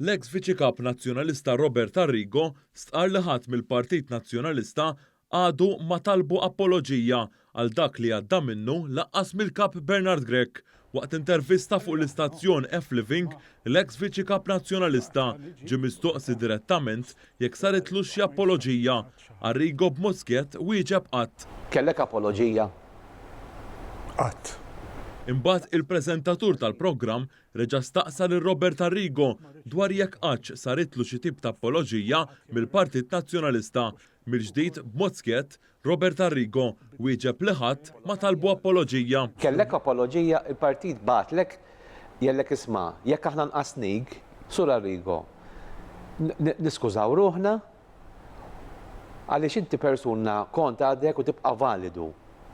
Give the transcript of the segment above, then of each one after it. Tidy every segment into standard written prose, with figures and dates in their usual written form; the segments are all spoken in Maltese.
L-eks viċi-kap nazzjonalista Robert Arrigo stqar li ħadd mill-Partit Nazzjonalista għadu ma talbu apoloġija għal dak li għadda minnu laqqas mill-kap Bernard Grech. Waqt intervista fuq l-istazzjon F-Living, l-eks viċi-kap nazzjonalista ġie mistoqsi direttament jekk saritlu xi apoloġija. Arrigo b'Muscat wieġeb qatt. Kellek apoloġija? Qatt. Imbagħad il-preżentatur tal-programm reġa' staqsa lil Robert Arrigo dwar jekk qatt saritlu xi tip ta' apoloġija mill-Partit Nazzjonalista. Mill-ġdid b'Muscat, Robert Arrigo wieġeb li ħadd ma talbu apoloġija. Kellek apoloġija, il-partit batlek jellek isma' jekk aħna nqasnik, Sur Arrigo, niskużaw ruħna għaliex inti persuna kont għadek u tibqa' validu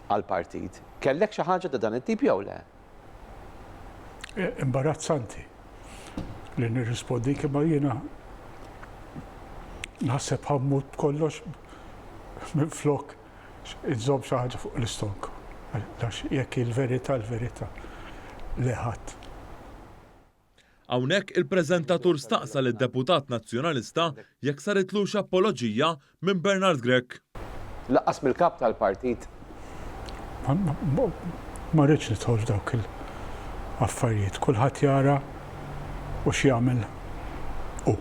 għal-partit. Kellek xi ħaġa ta' dan it-tip jew le? Imbarazzanti li nirrispondi imma jiena naħseb ħammut kollox minn flok iżomm xi ħaġa fuq l-istonk. Jekk il-verità li ħadd. Hawnhekk il-preżentatur staqsa lid-deputat nazzjonalista jekk saritlu xi apoloġija minn Bernard Grech. Laqqas mill-kap tal-partit. Ma rridx nidħol dawk il-affarijiet, kulħadd jara u x'jagħmel hu.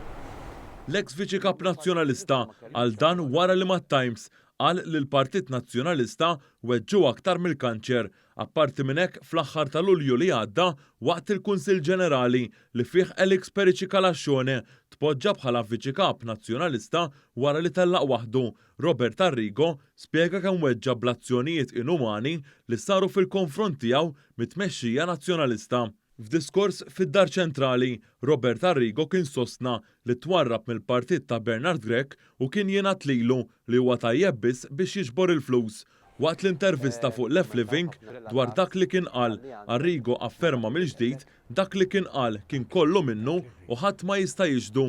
L-eks viċi-kap nazzjonalista għal dan wara li mat-Times qal li l-Partit Nazzjonalista weġġu aktar mill-kanċer. Apparti minn hekk fl-aħħar ta' Lulju li għadda waqt il-Kunsill Ġenerali li fih Elix Pericikalaxxone tpoġġa bħala viċi-kap nazzjonalista wara li tellaq waħdu. Robert Arrigo spjega kemm weġġa bl-azzjonijiet inumani li saru fil-konfront tiegħu mit-tmexxija nazzjonalista. F'diskors fid-Dar Ċentrali, Robert Arrigo kien sostna li twarrab mill-partit ta' Bernard Grech u kien jingħad lilu li huwa tajjeb biss biex jiġbor il-flus. Waqt l-intervista fuq l-F-Living dwar dak li kien qal, Arrigo afferma mill-ġdid dak li kien qal kien kollu minnu u ħadd ma jista' jiġdu.